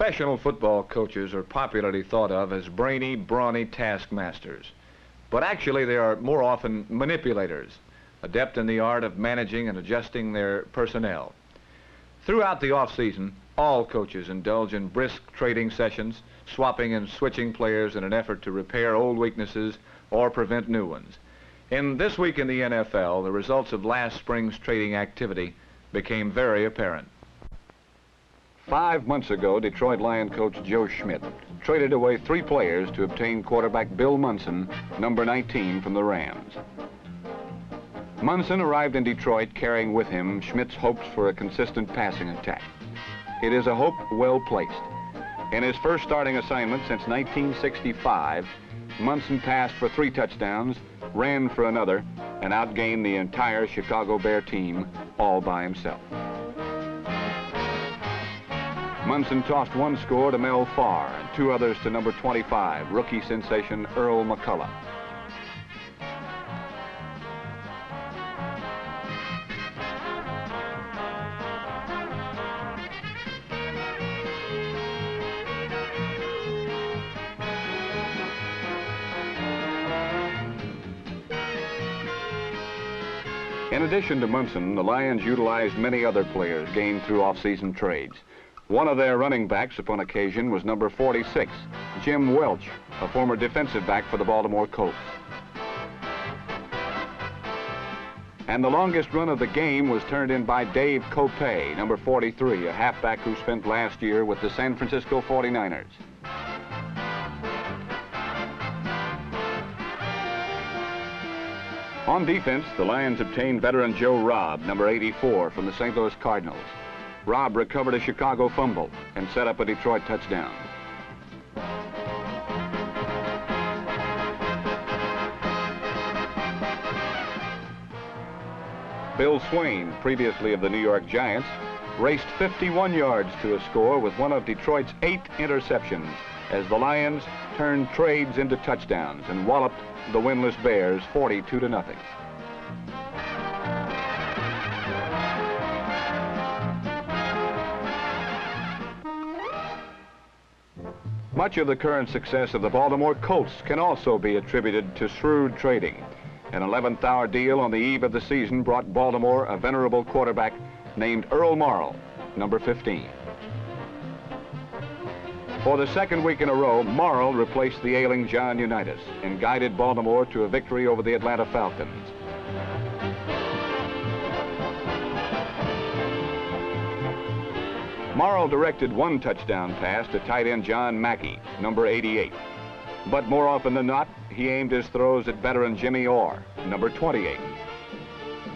Professional football coaches are popularly thought of as brainy, brawny taskmasters. But actually they are more often manipulators, adept in the art of managing and adjusting their personnel. Throughout the off-season, all coaches indulge in brisk trading sessions, swapping and switching players in an effort to repair old weaknesses or prevent new ones. In This Week in the NFL, the results of last spring's trading activity became very apparent. 5 months ago, Detroit Lion coach Joe Schmidt traded away 3 players to obtain quarterback Bill Munson, number 19, from the Rams. Munson arrived in Detroit carrying with him Schmidt's hopes for a consistent passing attack. It is a hope well placed. In his first starting assignment since 1965, Munson passed for 3 touchdowns, ran for another, and outgained the entire Chicago Bear team all by himself. Munson tossed 1 score to Mel Farr and 2 others to number 25, rookie sensation Earl McCullough. In addition to Munson, the Lions utilized many other players gained through off-season trades. One of their running backs upon occasion was number 46, Jim Welch, a former defensive back for the Baltimore Colts. And the longest run of the game was turned in by Dave Copay, number 43, a halfback who spent last year with the San Francisco 49ers. On defense, the Lions obtained veteran Joe Robb, number 84, from the St. Louis Cardinals. Robb recovered a Chicago fumble and set up a Detroit touchdown. Bill Swain, previously of the New York Giants, raced 51 yards to a score with one of Detroit's 8 interceptions as the Lions turned trades into touchdowns and walloped the winless Bears 42-0. Much of the current success of the Baltimore Colts can also be attributed to shrewd trading. An 11th-hour deal on the eve of the season brought Baltimore a venerable quarterback named Earl Morrall, number 15. For the second week in a row, Morrall replaced the ailing John Unitas and guided Baltimore to a victory over the Atlanta Falcons. Morrall directed 1 touchdown pass to tight end John Mackey, number 88. But more often than not, he aimed his throws at veteran Jimmy Orr, number 28.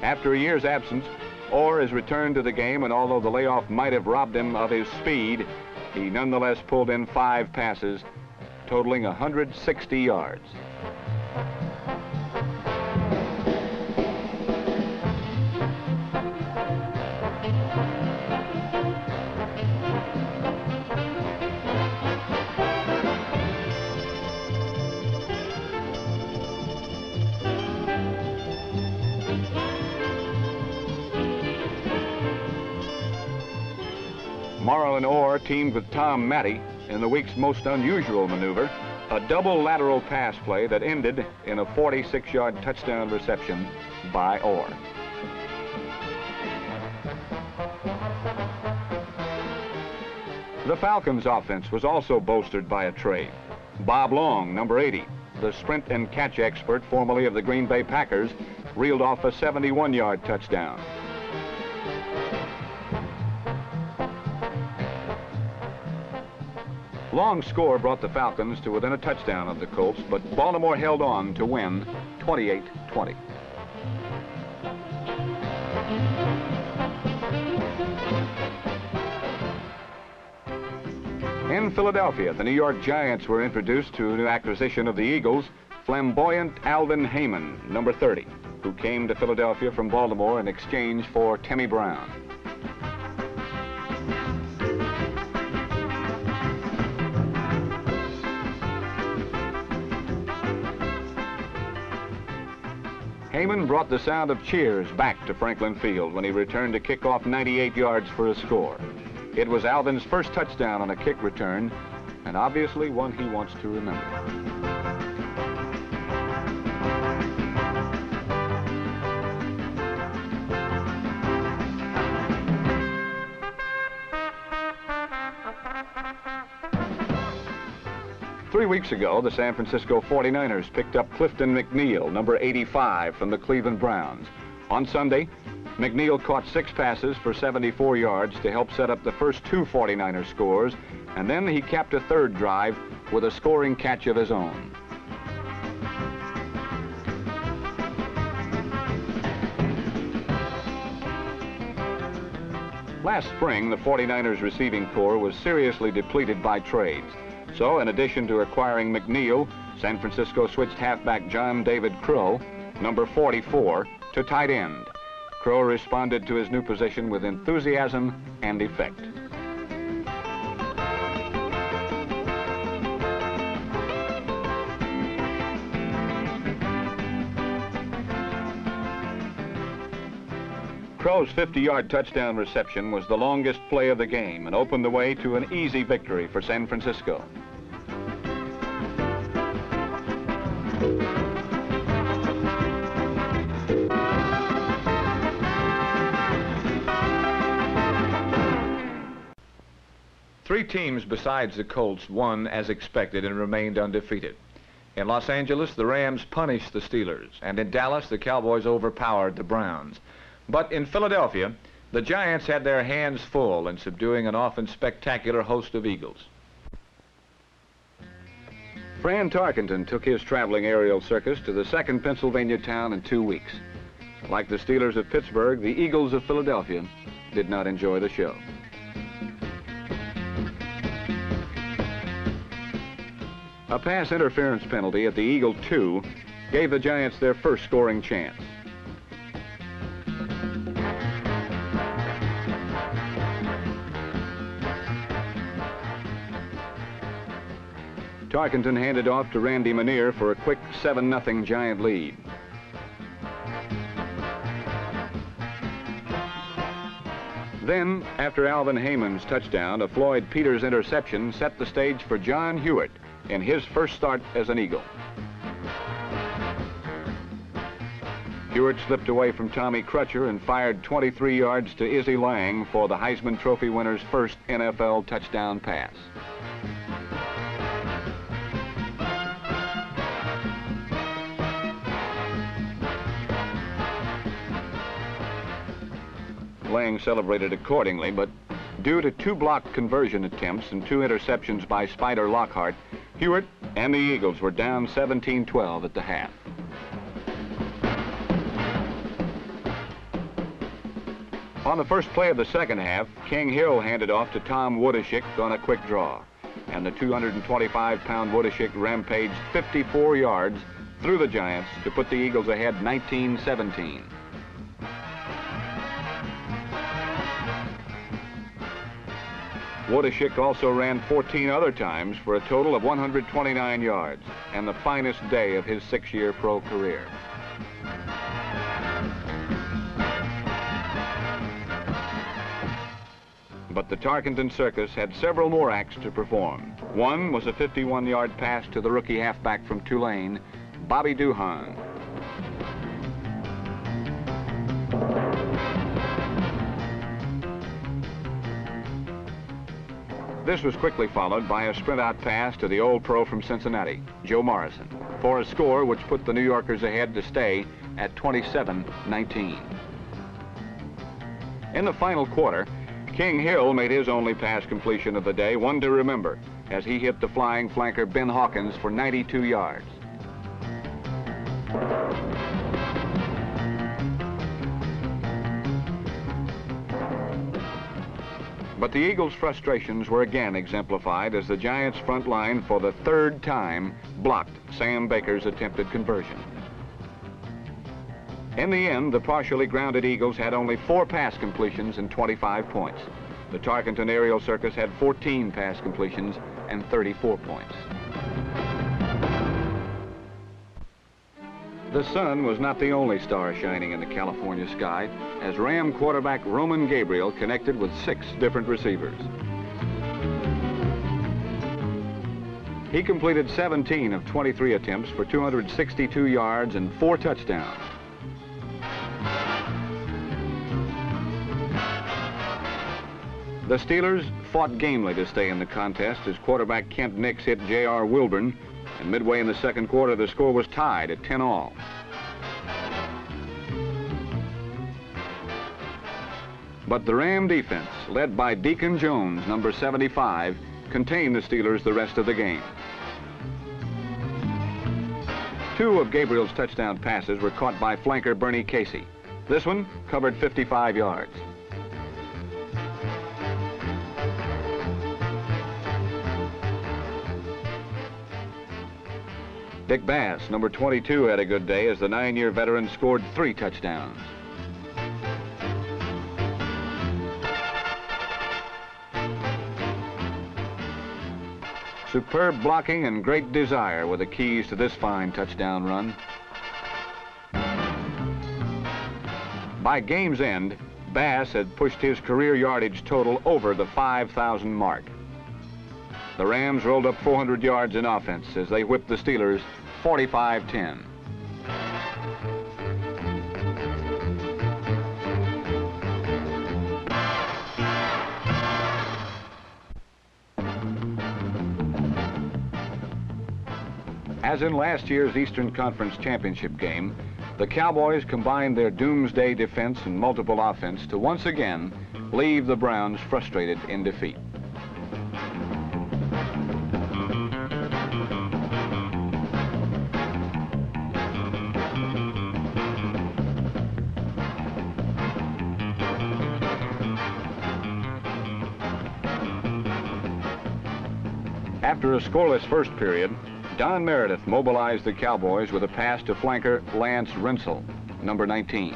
After a year's absence, Orr has returned to the game, and although the layoff might have robbed him of his speed, he nonetheless pulled in 5 passes, totaling 160 yards. Morrall and Orr teamed with Tom Matty in the week's most unusual maneuver, a double lateral pass play that ended in a 46-yard touchdown reception by Orr. The Falcons' offense was also bolstered by a trade. Bob Long, number 80, the sprint and catch expert formerly of the Green Bay Packers, reeled off a 71-yard touchdown. Long's score brought the Falcons to within a touchdown of the Colts, but Baltimore held on to win 28-20. In Philadelphia, the New York Giants were introduced to a new acquisition of the Eagles, flamboyant Alvin Heyman, number 30, who came to Philadelphia from Baltimore in exchange for Timmy Brown. Heyman brought the sound of cheers back to Franklin Field when he returned to kick off 98 yards for a score. It was Alvin's first touchdown on a kick return, and obviously one he wants to remember. Three weeks ago, the San Francisco 49ers picked up Clifton McNeil, number 85, from the Cleveland Browns. On Sunday, McNeil caught 6 passes for 74 yards to help set up the first 2 49er scores, and then he capped a third drive with a scoring catch of his own. Last spring, the 49ers receiving corps was seriously depleted by trades. So, in addition to acquiring McNeil, San Francisco switched halfback John David Crow, number 44, to tight end. Crow responded to his new position with enthusiasm and effect. Crow's 50-yard touchdown reception was the longest play of the game and opened the way to an easy victory for San Francisco. Three teams besides the Colts won as expected and remained undefeated. In Los Angeles, the Rams punished the Steelers, and in Dallas, the Cowboys overpowered the Browns. But in Philadelphia, the Giants had their hands full in subduing an often spectacular host of Eagles. Fran Tarkenton took his traveling aerial circus to the second Pennsylvania town in 2 weeks. Like the Steelers of Pittsburgh, the Eagles of Philadelphia did not enjoy the show. A pass interference penalty at the Eagle 2 gave the Giants their first scoring chance. Tarkenton handed off to Randy Manier for a quick 7-0 Giant lead. Then, after Alvin Hayman's touchdown, a Floyd Peters interception set the stage for John Hewitt in his first start as an Eagle. Hewitt slipped away from Tommy Crutcher and fired 23 yards to Izzy Lang for the Heisman Trophy winner's first NFL touchdown pass. Lang celebrated accordingly, but due to 2 block conversion attempts and 2 interceptions by Spider Lockhart, Hewitt and the Eagles were down 17-12 at the half. On the first play of the second half, King Hill handed off to Tom Woodeshick on a quick draw, and the 225-pound Woodeshick rampaged 54 yards through the Giants to put the Eagles ahead 19-17. Woodeshick also ran 14 other times for a total of 129 yards, and the finest day of his 6-year pro career. But the Tarkenton circus had several more acts to perform. One was a 51-yard pass to the rookie halfback from Tulane, Bobby Duhan. This was quickly followed by a sprint-out pass to the old pro from Cincinnati, Joe Morrison, for a score which put the New Yorkers ahead to stay at 27-19. In the final quarter, King Hill made his only pass completion of the day, one to remember, as he hit the flying flanker Ben Hawkins for 92 yards. But the Eagles' frustrations were again exemplified as the Giants' front line for the 3rd time blocked Sam Baker's attempted conversion. In the end, the partially grounded Eagles had only 4 pass completions and 25 points. The Tarkenton aerial circus had 14 pass completions and 34 points. The sun was not the only star shining in the California sky, as Ram quarterback Roman Gabriel connected with 6 different receivers. He completed 17 of 23 attempts for 262 yards and 4 touchdowns. The Steelers fought gamely to stay in the contest as quarterback Kent Nix hit J.R. Wilburn, and midway in the second quarter the score was tied at 10-all. But the Ram defense, led by Deacon Jones, number 75, contained the Steelers the rest of the game. 2 of Gabriel's touchdown passes were caught by flanker Bernie Casey. This one covered 55 yards. Dick Bass, number 22, had a good day as the 9-year veteran scored 3 touchdowns. Superb blocking and great desire were the keys to this fine touchdown run. By game's end, Bass had pushed his career yardage total over the 5,000 mark. The Rams rolled up 400 yards in offense as they whipped the Steelers 45-10. As in last year's Eastern Conference Championship game, the Cowboys combined their doomsday defense and multiple offense to once again leave the Browns frustrated in defeat. After a scoreless first period, Don Meredith mobilized the Cowboys with a pass to flanker Lance Rensel, number 19.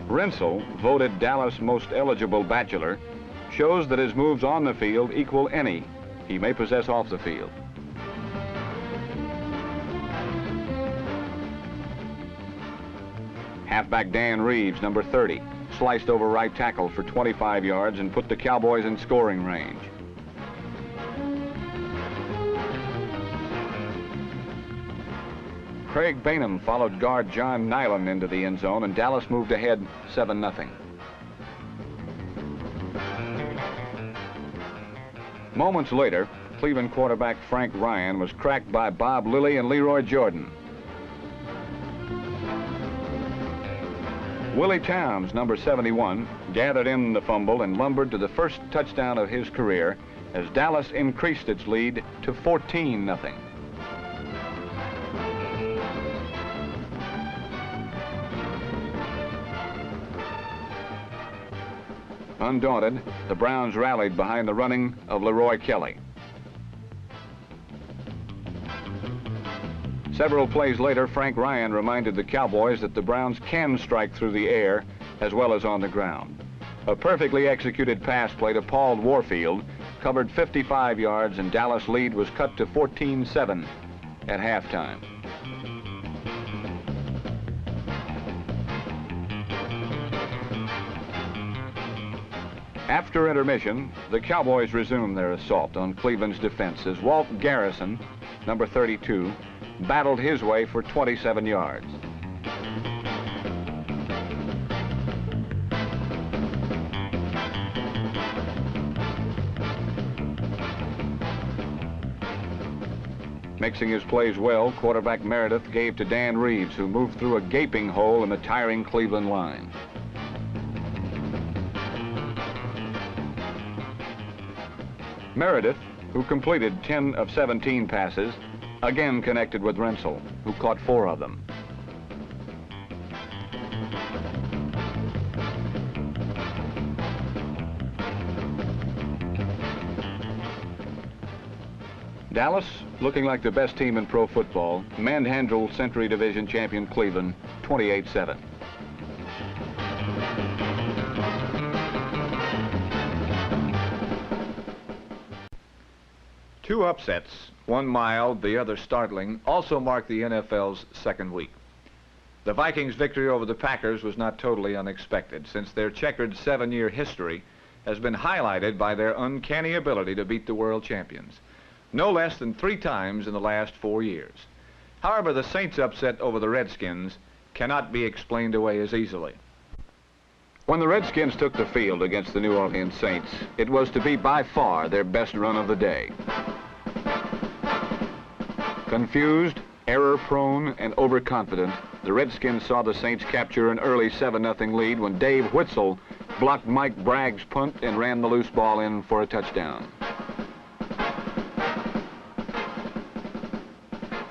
Rensel, voted Dallas' most eligible bachelor, shows that his moves on the field equal any he may possess off the field. Halfback Dan Reeves, number 30, sliced over right tackle for 25 yards and put the Cowboys in scoring range. Craig Bainham followed guard John Nyland into the end zone, and Dallas moved ahead 7-0. Moments later, Cleveland quarterback Frank Ryan was cracked by Bob Lilly and Leroy Jordan. Willie Towns, number 71, gathered in the fumble and lumbered to the first touchdown of his career as Dallas increased its lead to 14-0. Undaunted, the Browns rallied behind the running of Leroy Kelly. Several plays later, Frank Ryan reminded the Cowboys that the Browns can strike through the air as well as on the ground. A perfectly executed pass play to Paul Warfield covered 55 yards, and Dallas' lead was cut to 14-7 at halftime. After intermission, the Cowboys resumed their assault on Cleveland's defense as Walt Garrison, number 32, battled his way for 27 yards. Mixing his plays well, quarterback Meredith gave to Dan Reeves, who moved through a gaping hole in the tiring Cleveland line. Meredith, who completed 10 of 17 passes, again connected with Rensel, who caught 4 of them. Dallas, looking like the best team in pro football, manhandled Century Division champion Cleveland 28-7. Two upsets, one mild, the other startling, also marked the NFL's second week. The Vikings' victory over the Packers was not totally unexpected, since their checkered 7-year history has been highlighted by their uncanny ability to beat the world champions, no less than 3 times in the last 4 years. However, the Saints' upset over the Redskins cannot be explained away as easily. When the Redskins took the field against the New Orleans Saints, it was to be by far their best run of the day. Confused, error-prone, and overconfident, the Redskins saw the Saints capture an early 7-0 lead when Dave Witzel blocked Mike Bragg's punt and ran the loose ball in for a touchdown.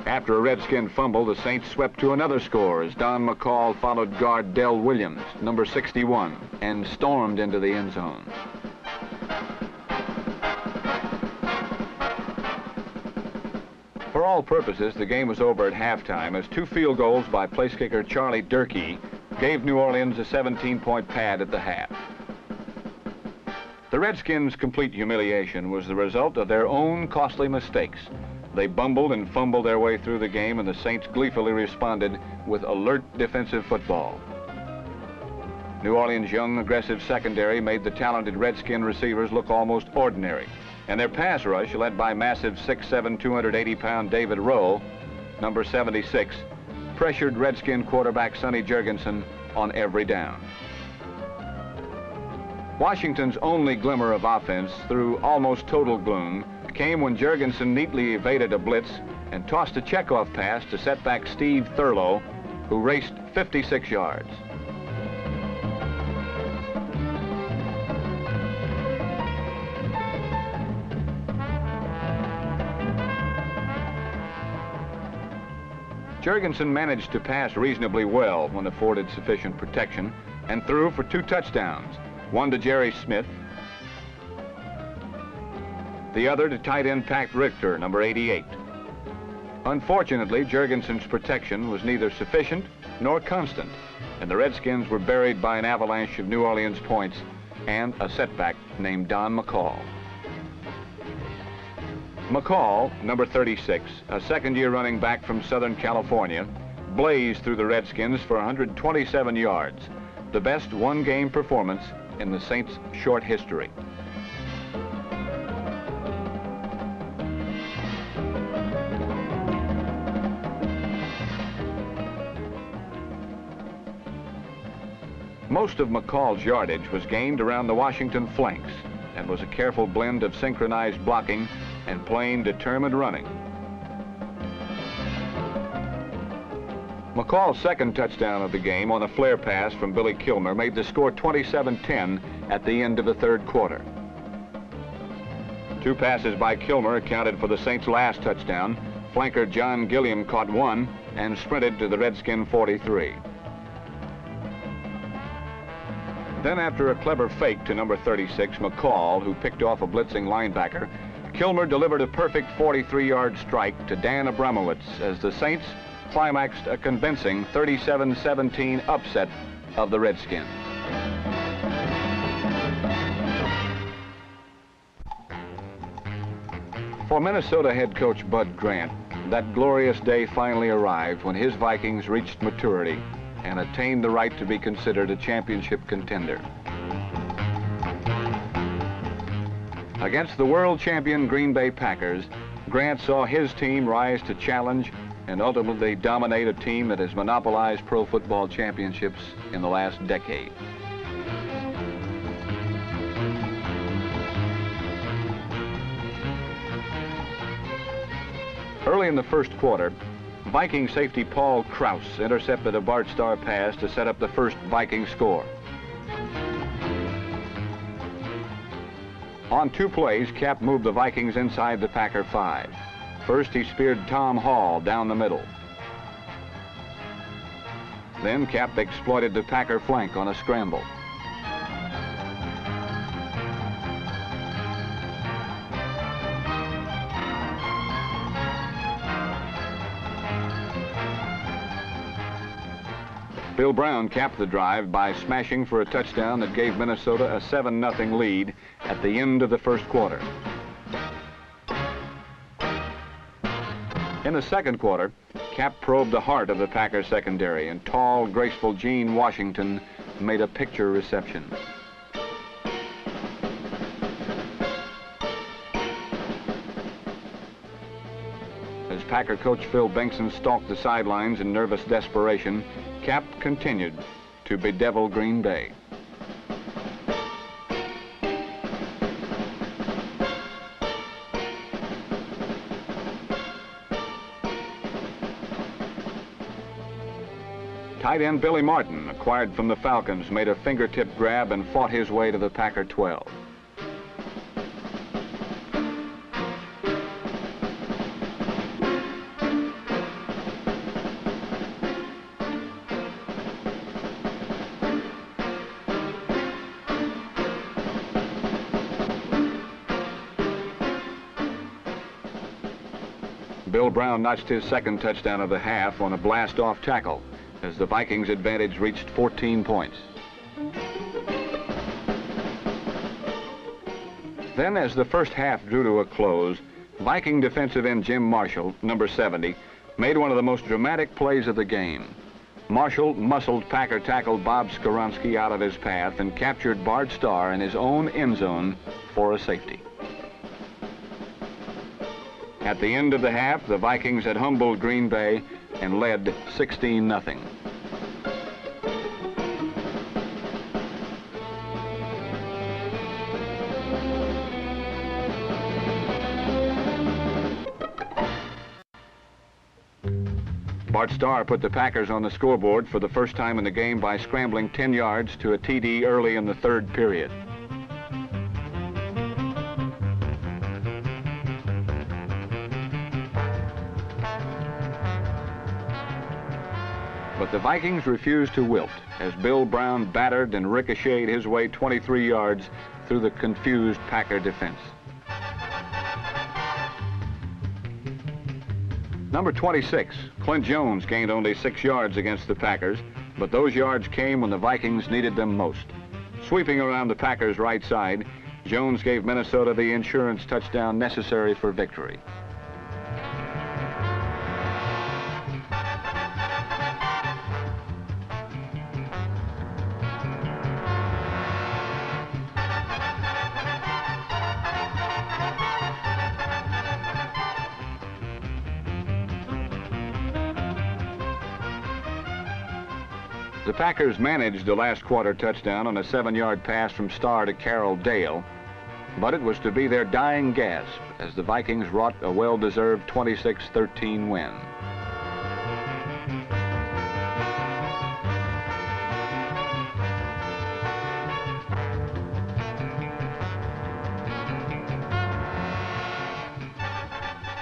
After a Redskin fumble, the Saints swept to another score as Don McCall followed guard Del Williams, number 61, and stormed into the end zone. For all purposes, the game was over at halftime as 2 field goals by place kicker Charlie Durkee gave New Orleans a 17-point pad at the half. The Redskins' complete humiliation was the result of their own costly mistakes. They bumbled and fumbled their way through the game, and the Saints gleefully responded with alert defensive football. New Orleans' young, aggressive secondary made the talented Redskin receivers look almost ordinary, and their pass rush, led by massive 6'7", 280-pound David Rowe, number 76, pressured Redskin quarterback Sonny Jurgensen on every down. Washington's only glimmer of offense through almost total gloom came when Jurgensen neatly evaded a blitz and tossed a checkoff pass to set back Steve Thurlow, who raced 56 yards. Jurgensen managed to pass reasonably well when afforded sufficient protection and threw for 2 touchdowns, one to Jerry Smith, the other to tight end Pat Richter, number 88. Unfortunately, Jurgensen's protection was neither sufficient nor constant, and the Redskins were buried by an avalanche of New Orleans points and a setback named Don McCall. McCall, number 36, a second-year running back from Southern California, blazed through the Redskins for 127 yards, the best one-game performance in the Saints' short history. Most of McCall's yardage was gained around the Washington flanks and was a careful blend of synchronized blocking and plain, determined running. McCall's second touchdown of the game on a flare pass from Billy Kilmer made the score 27-10 at the end of the third quarter. 2 passes by Kilmer accounted for the Saints' last touchdown. Flanker John Gilliam caught one and sprinted to the Redskin 43. Then, after a clever fake to number 36, McCall, who picked off a blitzing linebacker, Kilmer delivered a perfect 43-yard strike to Dan Abramowitz as the Saints climaxed a convincing 37-17 upset of the Redskins. For Minnesota head coach Bud Grant, that glorious day finally arrived when his Vikings reached maturity and attained the right to be considered a championship contender. Against the world champion Green Bay Packers, Grant saw his team rise to challenge and ultimately dominate a team that has monopolized pro football championships in the last decade. Early in the first quarter, Viking safety Paul Krause intercepted a Bart Starr pass to set up the first Viking score. On 2 plays, Cap moved the Vikings inside the Packer 5. First, he speared Tom Hall down the middle. Then Cap exploited the Packer flank on a scramble. Bill Brown capped the drive by smashing for a touchdown that gave Minnesota a 7-0 lead at the end of the first quarter. In the second quarter, Cap probed the heart of the Packers secondary, and tall, graceful Gene Washington made a picture reception. As Packer coach Phil Bengtson stalked the sidelines in nervous desperation, Cap continued to bedevil Green Bay. Tight end Billy Martin, acquired from the Falcons, made a fingertip grab and fought his way to the Packer 12. Bill Brown notched his second touchdown of the half on a blast-off tackle, as the Vikings' advantage reached 14 points. Then, as the first half drew to a close, Viking defensive end Jim Marshall, number 70, made one of the most dramatic plays of the game. Marshall muscled Packer tackle Bob Skoronski out of his path and captured Bart Starr in his own end zone for a safety. At the end of the half, the Vikings had humbled Green Bay and led 16-0. Bart Starr put the Packers on the scoreboard for the first time in the game by scrambling 10 yards to a TD early in the third period. But the Vikings refused to wilt as Bill Brown battered and ricocheted his way 23 yards through the confused Packer defense. Number 26, Clint Jones, gained only 6 yards against the Packers, but those yards came when the Vikings needed them most. Sweeping around the Packers' right side, Jones gave Minnesota the insurance touchdown necessary for victory. The Packers managed the last quarter touchdown on a 7-yard pass from Starr to Carroll Dale, but it was to be their dying gasp as the Vikings wrought a well-deserved 26-13 win.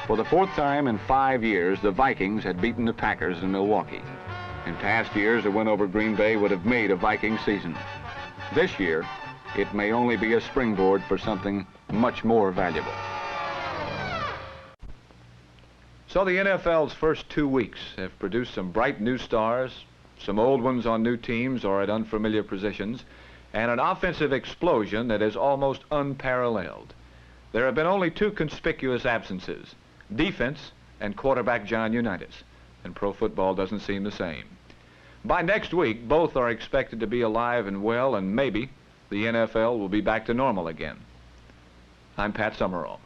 For the fourth time in 5 years, the Vikings had beaten the Packers in Milwaukee. In past years, a win over Green Bay would have made a Viking season. This year, it may only be a springboard for something much more valuable. So the NFL's first 2 weeks have produced some bright new stars, some old ones on new teams or at unfamiliar positions, and an offensive explosion that is almost unparalleled. There have been only 2 conspicuous absences: defense and quarterback John Unitas, and pro football doesn't seem the same. By next week, both are expected to be alive and well, and maybe the NFL will be back to normal again. I'm Pat Summerall.